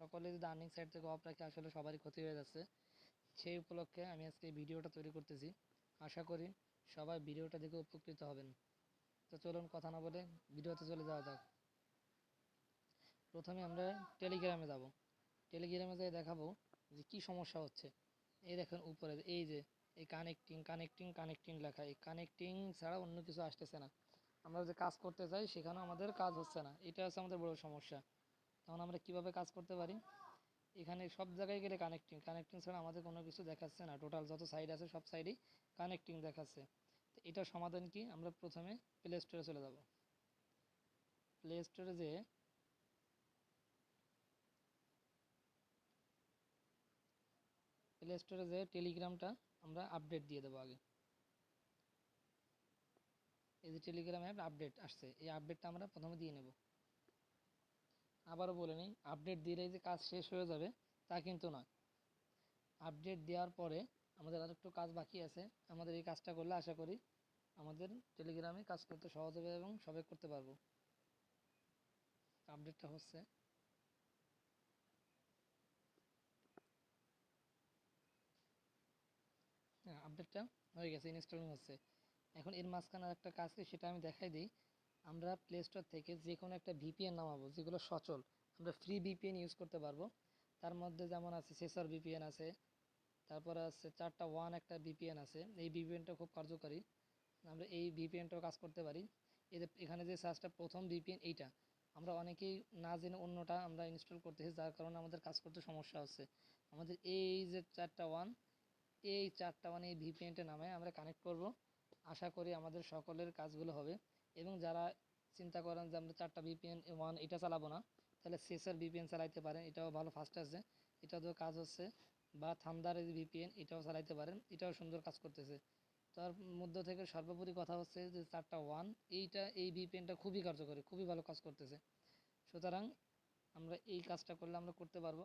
সকলে যদি earning side থেকে অফ রাখে আসলে সবারই ক্ষতি হয়ে যাচ্ছে। সেই উপলক্ষে আমি আজকে এই ভিডিওটা তৈরি করতেছি। আশা করি সবাই ভিডিওটা দেখে উপকৃত হবেন। তো চলুন কথা না বলে ভিডিওতে চলে যাওয়া যাক। প্রথমে আমরা টেলিগ্রামে যাব। টেলিগ্রামে যেয়ে দেখাবো যে কি সমস্যা হচ্ছে। এই দেখেন উপরে এই যে এই কানেক্টিং কানেক্টিং কানেক্টিং লেখা, এই কানেক্টিং ছাড়া অন্য কিছু আসতেছে না। আমরা যে কাজ করতে চাই সেখানেও আমাদের কাজ হচ্ছে না, এটা হচ্ছে আমাদের বড় সমস্যা। তখন আমরা কিভাবে কাজ করতে পারি? এখানে সব জায়গায় গেলে কানেক্টিং কানেক্টিং ছাড়া আমাদের কোনো কিছু দেখাচ্ছে না। টোটাল যত সাইড আছে সব সাইডেই কানেক্টিং দেখাচ্ছে। তো এটার সমাধান কি? আমরা প্রথমে প্লে স্টোরে চলে যাব। প্লে স্টোরে যেয়ে টেলিগ্রামটা আমরা আপডেট দিয়ে দেবো আগে। এই যে টেলিগ্রাম অ্যাপ আপডেট আসছে, এই আপডেটটা আমরা প্রথমে দিয়ে নেব। আবারও বলে নিই, আপডেট দিলেই যে কাজ শেষ হয়ে যাবে তা কিন্তু নয়। আপডেট দেওয়ার পরে আমাদের আর একটু কাজ বাকি আছে। আমাদের এই কাজটা করলে আশা করি আমাদের টেলিগ্রামে কাজ করতে সহজ হবে এবং সবাই করতে পারবো। আপডেটটা হচ্ছে, হ্যাঁ আপডেটটা হয়ে গেছে, ইনস্টলিং হচ্ছে। এখন এর মাঝখানে একটা কাজ কি সেটা আমি দেখাই দিই। আমরা প্লে স্টোর থেকে যে কোনো একটা ভিপিএন নামাবো, যেগুলো সচল, আমরা ফ্রি ভিপিএন ইউজ করতে পারবো। তার মধ্যে যেমন আছে সেসর ভিপিএন আছে, তারপরে আছে 4টা 1 একটা ভিপিএন আছে। এই ভিপিএনটা খুব কার্যকারী, আমরা এই ভিপিএনটাও কাজ করতে পারি। এখানে যে সার্চটা প্রথম ভিপিএন এইটা, আমরা অনেকেই না জেনে অন্যটা আমরা ইনস্টল করতেছি, যার কারণে আমাদের কাজ করতে সমস্যা হচ্ছে। আমাদের এই যে 4টা 1, এই 4টা 1 এই ভিপিএনটা নামে আমরা কানেক্ট করব। আশা করি আমাদের সকলের কাজগুলো হবে। এবং যারা চিন্তা করেন যে আমরা 4টা VPN 1 এটা চালাবো না, তাহলে সেসার ভিপিএন চালাইতে পারেন, এটাও ভালো ফাস্ট আছে, এটাতেও কাজ হচ্ছে। বা থান্ডার ভিপিএন এটাও চালাইতে পারেন, এটাও সুন্দর কাজ করতেছে। তার মধ্য থেকে সর্বোপরি কথা হচ্ছে যে 4টা 1 এই ভিপিএনটা খুবই কার্যকরী, খুবই ভালো কাজ করতেছে। সুতরাং আমরা এই কাজটা করলে আমরা করতে পারবো।